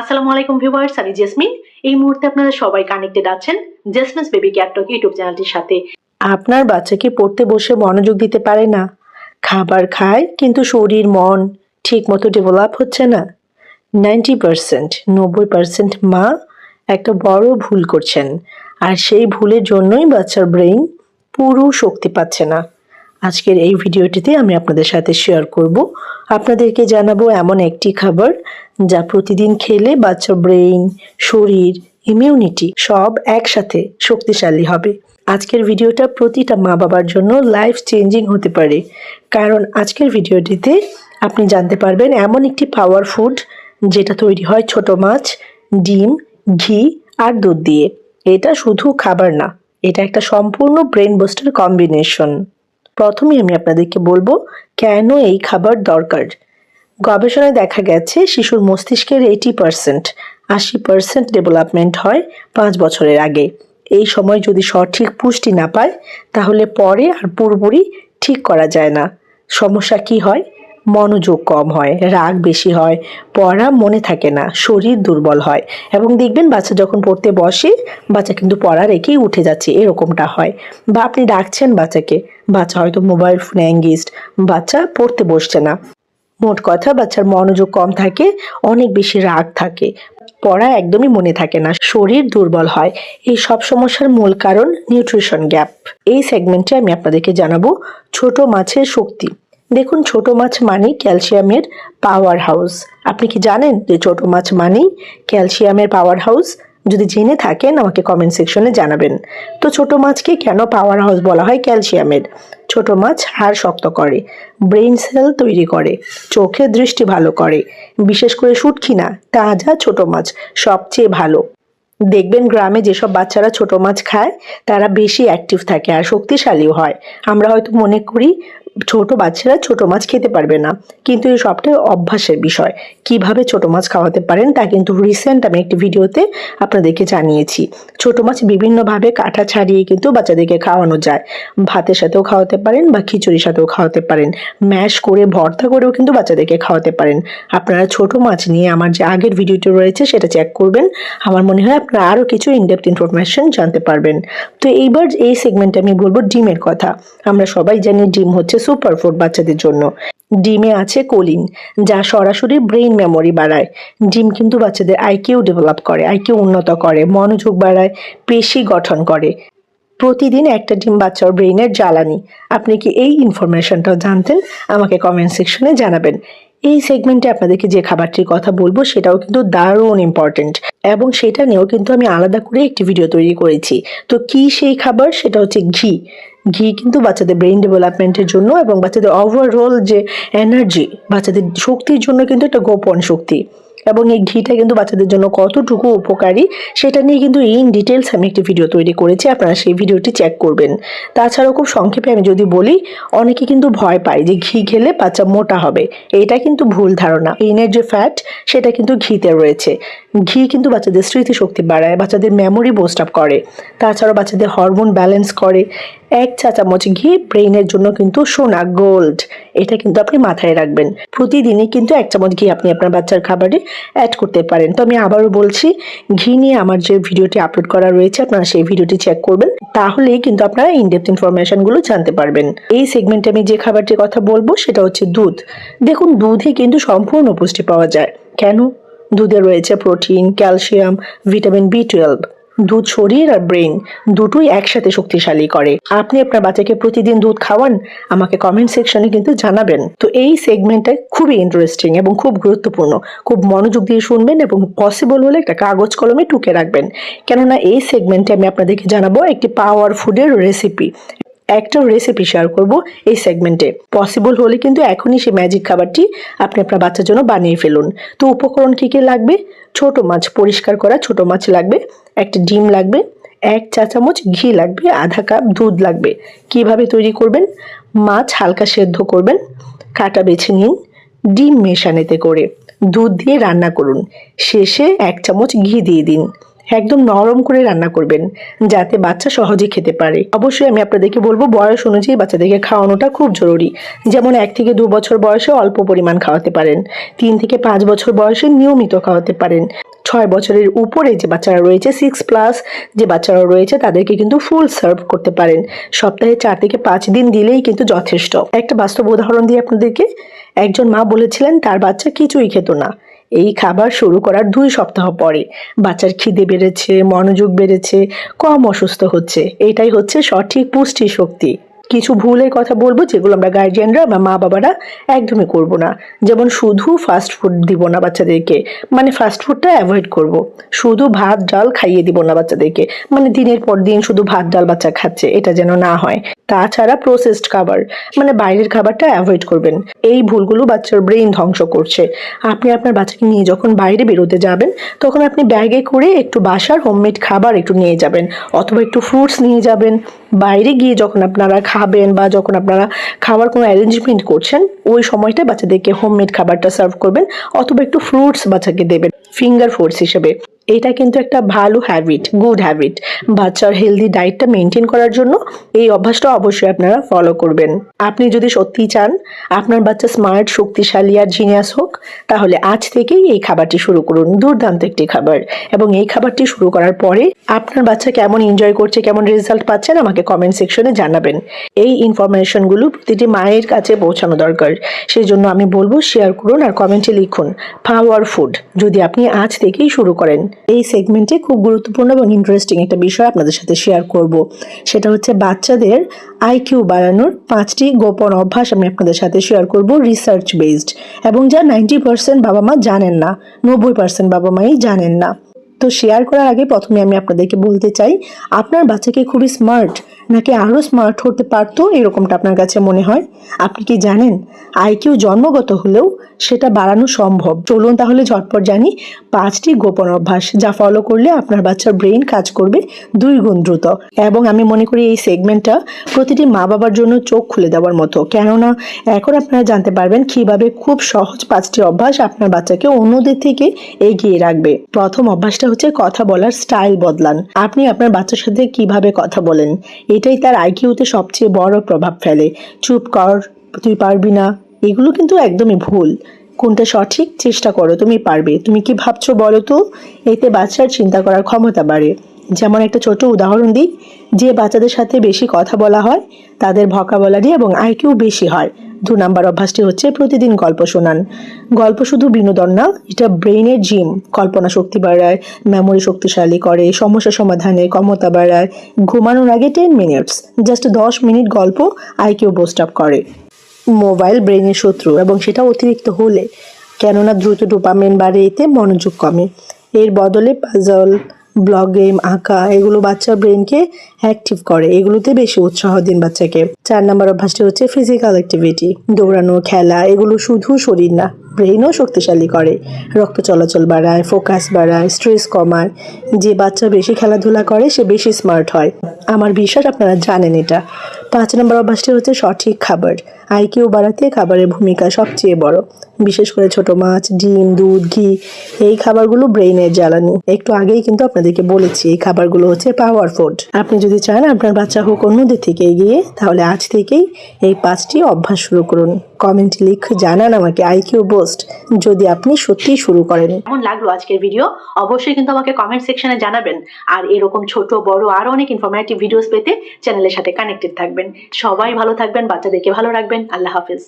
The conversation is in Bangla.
আসসালামু আলাইকুম ভিউয়ার্স, আমি জেসমিন। এই মুহূর্তে আপনারা সবাই কানেক্টেড আছেন জেসমিনস বেবি কেয়ার টক ইউটিউব চ্যানেলটির সাথে। আপনার বাচ্চা কি পড়তে বসে মনোযোগ দিতে পারে না? খাবার খায় কিন্তু শরীর মন ঠিক মতো ডেভেলপ হচ্ছে না? 90% মা একটা বড় ভুল করছেন, আর সেই ভুলের জন্যই বাচ্চার ব্রেইন পুরো শক্তি পাচ্ছে না। আজকের এই ভিডিওটিতে আমি আপনাদের সাথে শেয়ার করব, আপনাদেরকে জানাবো এমন একটি খাবার যা প্রতিদিন খেলে বাচ্চার ব্রেইন, শরীর, ইমিউনিটি সব একসাথে শক্তিশালী হবে। আজকের ভিডিওটা প্রতিটা মা বাবার জন্য লাইফ চেঞ্জিং হতে পারে, কারণ আজকের ভিডিওটিতে আপনি জানতে পারবেন এমন একটি পাওয়ার ফুড যেটা তৈরি হয় ছোট মাছ, ডিম, ঘি আর দুধ দিয়ে। এটা শুধু খাবার না, এটা একটা সম্পূর্ণ ব্রেন বুস্টার কম্বিনেশন। প্রথমেই আমি আপনাদেরকে বলবো কেন এই খাবার দরকার। গবেষণায় দেখা গেছে শিশুর মস্তিষ্কের 80% ডেভেলপমেন্ট হয় 5 বছরের আগে। এই সময় যদি সঠিক পুষ্টি না পায় তাহলে পরে আর পুরোপুরি ঠিক করা যায় না। সমস্যা কি হয়? মনোযোগ কম হয়, রাগ বেশি হয়, পড়া মনে থাকে না, শরীর দুর্বল হয়, এবং দেখবেন বাচ্চা যখন পড়তে বসে বাচ্চা কিন্তু পড়া রেখেই উঠে যাচ্ছে, এরকমটা হয়। বা আপনি ডাকছেন বাচ্চাকে, বাচ্চা হয়তো মোবাইল ফোনে এঙ্গেজড, বাচ্চা পড়তে বসছে না। মোট কথা, বাচ্চার মনোযোগ কম থাকে, অনেক বেশি রাগ থাকে, পড়া একদমই মনে থাকে না, শরীর দুর্বল হয়। এই সব সমস্যার মূল কারণ নিউট্রিশন গ্যাপ। এই সেগমেন্টে আমি আপনাদেরকে জানাবো ছোট মাছের শক্তি। দেখুন, ছোট মাছ মানেই ক্যালসিয়ামের পাওয়ার হাউস। আপনি কি জানেন যে ছোট মাছ মানেই ক্যালসিয়ামের পাওয়ার হাউস? যদি জেনে থাকেন আমাকে কমেন্ট সেকশনে জানাবেন। তো ছোট মাছকে কেন পাওয়ার হাউস বলা হয় ক্যালসিয়ামের? ছোট মাছ হাড় শক্ত করে, ব্রেন সেল তৈরি করে, চোখের দৃষ্টি ভালো করে। বিশেষ করে শুটকি না, তাজা ছোট মাছ সবচেয়ে ভালো। দেখবেন গ্রামে যেসব বাচ্চারা ছোট মাছ খায় তারা বেশি অ্যাক্টিভ থাকে আর শক্তিশালীও হয়। আমরা হয়তো মনে করি ছোট বাচ্চারা ছোট মাছ খেতে পারবে না, কিন্তু এই সবটাই অভ্যাসের বিষয়। কিভাবে ছোট মাছ খাওয়াতে পারেন তা কিন্তু রিসেন্ট আমি একটি ভিডিওতে আপনাদেরকে জানিয়েছি। ছোট মাছ বিভিন্নভাবে কাঁটা ছাড়িয়ে কিন্তু বাচ্চাদেরকে খাওয়ানো যায়। ভাতের সাথেও খাওয়াতে পারেন বা খিচুড়ির সাথেও খাওয়াতে পারেন, ম্যাশ করে ভর্তা করেও কিন্তু বাচ্চাদেরকে খাওয়াতে পারেন। আপনারা ছোট মাছ নিয়ে আমার যে আগের ভিডিওটি রয়েছে সেটা চেক করবেন। আমার মনে হয় আপনারা আরও কিছু ইনডেপথ ইনফরমেশন জানতে পারবেন। তো এইবার এই সেগমেন্টে আমি বলবো ডিমের কথা। আমরা সবাই জানি ডিম হচ্ছে সুপার ফুড বাচ্চাদের জন্য। ডিমে আছে কোলিন, যা সরাসরি ব্রেইন মেমোরি বাড়ায়। ডিম কিন্তু বাচ্চাদের আইকিউ ডেভেলপ করে, আইকিউ উন্নত করে, মনোযোগ বাড়ায়, পেশি গঠন করে। প্রতিদিন একটা ডিম বাচ্চার ব্রেইনের জ্বালানি। আপনি কি এই ইনফরমেশনটা জানতেন? আমাকে কমেন্ট সেকশনে জানাবেন। এই সেগমেন্টে আপনাদেরকে যে খাবারটির কথা বলবো সেটাও কিন্তু দারুণ ইম্পর্টেন্ট, এবং সেটা নিয়েও কিন্তু আমি আলাদা করে একটি ভিডিও তৈরি করেছি। তো কি সেই খাবার? সেটা হচ্ছে ঘি। ঘি কিন্তু বাচ্চাদের ব্রেইন ডেভেলপমেন্টের জন্য এবং বাচ্চাদের ওভারঅল যে এনার্জি, বাচ্চাদের শক্তির জন্য কিন্তু একটা গোপন শক্তি। এবং এই ঘিটা কিন্তু বাচ্চাদের জন্য কতটুকু উপকারী সেটা নিয়ে কিন্তু ইন ডিটেলস আমি একটি ভিডিও তৈরি করেছি, আপনারা সেই ভিডিওটি চেক করবেন। তাছাড়াও খুব সংক্ষেপে আমি যদি বলি, অনেকে কিন্তু ভয় পায় যে ঘি খেলে বাচ্চা মোটা হবে। এটা কিন্তু ভুল ধারণা। ব্রেইনের যে ফ্যাট সেটা কিন্তু ঘিতে রয়েছে। ঘি কিন্তু বাচ্চাদের স্মৃতিশক্তি বাড়ায়, বাচ্চাদের মেমোরি বুস্ট আপ করে, তাছাড়াও বাচ্চাদের হরমোন ব্যালেন্স করে। 1 চা চামচ ঘি ব্রেইনের জন্য কিন্তু সোনা, গোল্ড। এটা কিন্তু আপনি মাথায় রাখবেন। প্রতিদিনই কিন্তু 1 চামচ ঘি আপনি আপনার বাচ্চার খাবারে অ্যাড করতে পারেন। তো আমি আবারও বলছি, ঘি নিয়ে আমার যে ভিডিওটি আপলোড করা রয়েছে আপনারা সেই ভিডিওটি চেক করবেন, তাহলেই কিন্তু আপনারা ইনডেপথ ইনফরমেশনগুলো জানতে পারবেন। এই সেগমেন্টে আমি যে খাবারটির কথা বলবো সেটা হচ্ছে দুধ। দেখুন, দুধে কিন্তু সম্পূর্ণ পুষ্টি পাওয়া যায়। কেন? দুধে রয়েছে প্রোটিন, ক্যালসিয়াম, ভিটামিন B12। দুধ শরীর আর ব্রেন দুটোই একসাথে শক্তিশালী করে। আপনি আপনার বাচ্চাকে প্রতিদিন দুধ খাওয়ান? আমাকে কমেন্ট সেকশনে কিন্তু জানাবেন। তো এই সেগমেন্টটা খুবই ইন্টারেস্টিং এবং খুব গুরুত্বপূর্ণ। খুব মনোযোগ দিয়ে শুনবেন এবং পসিবল হলে একটা কাগজ কলমে টুকে রাখবেন, কেননা এই সেগমেন্টে আমি আপনাদেরকে জানাবো একটি পাওয়ার ফুডের রেসিপি। একটা রেসিপি শেয়ার করব এই সেগমেন্টে। পসিবল হলে কিন্তু এখনই সেই ম্যাজিক খাবারটি আপনি আপনার বাচ্চার জন্য বানিয়ে ফেলুন। তো উপকরণ কি কি লাগবে? ছোট মাছ, পরিষ্কার করা ছোট মাছ লাগবে, একটা ডিম লাগবে, 1 চা চামচ ঘি লাগবে, আধা কাপ দুধ লাগবে। কিভাবে তৈরি করবেন? মাছ হালকা সেদ্ধ করবেন, কাটা বেছে নিন, ডিম মেশান এতে করে, দুধ দিয়ে রান্না করুন, শেষে 1 চামচ ঘি দিয়ে দিন। একদম নরম করে রান্না করবেন যাতে বাচ্চা সহজে খেতে পারে। অবশ্যই আমি আপনাদেরকে বলবো বয়স অনুযায়ী বাচ্চাদেরকে খাওয়ানোটা খুব জরুরি। যেমন 1 থেকে 2 বছর বয়সে অল্প পরিমাণ খাওয়াতে পারেন, 3 থেকে 5 বছর বয়সে নিয়মিত খাওয়াতে পারেন, 6 বছরের উপরে যে বাচ্চারা রয়েছে, 6+ যে বাচ্চারা রয়েছে, তাদেরকে কিন্তু ফুল সার্ভ করতে পারেন। সপ্তাহে 4 থেকে 5 দিন দিলেই কিন্তু যথেষ্ট। একটা বাস্তব উদাহরণ দিয়ে আপনাদেরকে, একজন মা বলেছিলেন তার বাচ্চা কিছুই খেত না। এই খাবার শুরু করার 2 সপ্তাহ পরে বাচ্চার খিদে বেড়েছে, মনোযোগ বেড়েছে, কম অসুস্থ হচ্ছে। এটাই হচ্ছে সঠিক পুষ্টি শক্তি। কিছু ভুলের কথা বলবো যেগুলো আমরা গার্জিয়ানরা বা মা বাবারা একদমই করব না। যেমন শুধু ফাস্ট ফুড দিব না বাচ্চাদেরকে, মানে ফাস্ট ফুডটা অ্যাভয়েড করব। শুধু ভাত ডাল খাইয়ে দিব না বাচ্চাদেরকে, মানে দিনের পর দিন শুধু ভাত ডাল বাচ্চা খাচ্ছে, এটা যেন না হয়। তাছাড়া প্রসেসড খাবার, মানে বাইরের খাবারটা অ্যাভয়েড করবেন। এই ভুলগুলো বাচ্চার ব্রেইন ধ্বংস করছে। আপনি আপনার বাচ্চাকে নিয়ে যখন বাইরে বেরোতে যাবেন, তখন আপনি ব্যাগে করে একটু বাসার হোমমেড খাবার একটু নিয়ে যাবেন, অথবা একটু ফ্রুটস নিয়ে যাবেন। বাইরে গিয়ে যখন আপনারা খাবেন বা যখন আপনারা খাবার কোনো অ্যারেঞ্জমেন্ট করছেন, ওই সময়টা বাচ্চাদেরকে হোমমেড খাবারটা সার্ভ করবেন, অথবা একটু ফ্রুটস বাচ্চাকে দেবেন ফিঙ্গার ফুডস হিসেবে। এটা কিন্তু একটা ভালো হ্যাবিট, গুড হ্যাবিট। বাচ্চার হেলদি ডায়েটটা মেনটেন করার জন্য এই অভ্যাসটা অবশ্যই আপনারা ফলো করবেন। আপনি যদি সত্যিই চান আপনার বাচ্চা স্মার্ট, শক্তিশালী আর জিনিয়াস হোক, তাহলে আজ থেকেই এই খাবারটি শুরু করুন। দুর্দান্ত একটি খাবার। এবং এই খাবারটি শুরু করার পরে আপনার বাচ্চা কেমন এনজয় করছে, কেমন রেজাল্ট পাচ্ছেন, আমাকে কমেন্ট সেকশনে জানাবেন। এই ইনফরমেশনগুলো প্রতিটি মায়ের কাছে পৌঁছানো দরকার। সেই জন্য আমি বলবো শেয়ার করুন আর কমেন্টে লিখুন পাওয়ার ফুড, যদি আপনি আজ থেকেই শুরু করেন। এই সেগমেন্টে খুব গুরুত্বপূর্ণ এবং ইন্টারেস্টিং একটা বিষয় আপনাদের সাথে শেয়ার করব। সেটা হচ্ছে বাচ্চাদের আইকিউ বাড়ানোর 5টি গোপন অভ্যাস আমি আপনাদের সাথে শেয়ার করব, রিসার্চ বেসড, এবং যা 90% বাবা মা জানেন না, 90% বাবা মাই জানেন না। তো শেয়ার করার আগে প্রথমে আমি আপনাদেরকে বলতে চাই, আপনার বাচ্চাকে খুবই স্মার্ট নাকি আরও স্মার্ট হতে পারতো এরকমটা আপনার কাছে মনে হয়? আপনি কি জানেন আইকিউ জন্মগত হলেও সেটা বাড়ানো সম্ভব? চলুন তাহলে ঝটপট জানি 5টি গোপন অভ্যাস যা ফলো করলে আপনার বাচ্চার ব্রেইন কাজ করবে 2 গুণ দ্রুত। এবং আমি মনে করি এই সেগমেন্টটা প্রতিটি মা বাবার জন্য চোখ খুলে দেওয়ার মতো, কেননা এখন আপনারা জানতে পারবেন কিভাবে খুব সহজ 5টি অভ্যাস আপনার বাচ্চাকে অন্যদের থেকে এগিয়ে রাখবে। প্রথম অভ্যাসটা হচ্ছে কথা বলার স্টাইল বদলান। আপনি আপনার বাচ্চার সাথে কিভাবে কথা বলেন, এটাই তার আইকিউতে সবচেয়ে বড় প্রভাব ফেলে। চুপ কর, তুই পারবি না, এগুলো কিন্তু একদমই ভুল। কোনটা সঠিক? চেষ্টা করো, তুমি পারবে, তুমি কি ভাবছো বলো তো। এতে বাচ্চার চিন্তা করার ক্ষমতা বাড়ে। যেমন একটা ছোট উদাহরণ দিই, যে বাচ্চাদের সাথে বেশি কথা বলা হয় তাদের ভোকাবুলারি এবং আইকিউ বেশি হয়। 2 নাম্বার অভ্যাসটি হচ্ছে প্রতিদিন গল্প শোনান। গল্প শুধু বিনোদন না, এটা ব্রেইনের জিম। কল্পনা শক্তি বাড়ায়, মেমোরি শক্তিশালী করে, সমস্যা সমাধানের ক্ষমতা বাড়ায়। ঘুমানোর আগে 10 মিনিটস, জাস্ট 10 মিনিট গল্প আইকিউ বুস্ট আপ করে। মোবাইল ব্রেইনের শত্রু, এবং সেটা অতিরিক্ত হলে, কেননা দ্রুত ডোপামিন বাড়ে, এতে মনোযোগ কমে। এর বদলে পাজল, ব্লগ গেম, আঁকা, এগুলো বাচ্চার ব্রেনকে অ্যাক্টিভ করে, এগুলোতে বেশি উৎসাহ দিন বাচ্চাকে। 4 নাম্বার অভ্যাসটি হচ্ছে ফিজিক্যাল অ্যাক্টিভিটি। দৌড়ানো, খেলা, এগুলো শুধু শরীর না, ব্রেইনও শক্তিশালী করে। রক্ত চলাচল বাড়ায়, ফোকাস বাড়ায়, স্ট্রেস কমায়। যে বাচ্চা বেশি খেলাধুলা করে সে বেশি স্মার্ট হয়, আমার বিশ্বাস আপনারা জানেন এটা। 5 নম্বর অভ্যাসটি হচ্ছে সঠিক খাবার। আইকিউ বাড়াতে খাবারের ভূমিকা সবচেয়ে বড়। বিশেষ করে ছোট মাছ, ডিম, দুধ, ঘি, এই খাবারগুলো ব্রেইনের জ্বালানি। একটু আগেই কিন্তু আপনাদেরকে বলেছি এই খাবারগুলো হচ্ছে পাওয়ার ফুড। আপনি যদি চান আপনার বাচ্চা হোক অন্যদের থেকে এগিয়ে, তাহলে আজ থেকেই এই 5টি অভ্যাস শুরু করুন। কমেন্ট লিখে জানান আমাকে আইকিউ বুস্ট যদি আপনি সত্যিই শুরু করেন। কেমন লাগলো আজকের ভিডিও অবশ্যই কিন্তু আমাকে কমেন্ট সেকশনে জানাবেন। আর এরকম ছোট বড় আরো অনেক ইনফরমেটিভ ভিডিওস পেতে চ্যানেলের সাথে কানেক্টেড থাকবেন। সবাই ভালো থাকবেন, বাচ্চাদেরকে ভালো রাখবেন। আল্লাহ হাফেজ।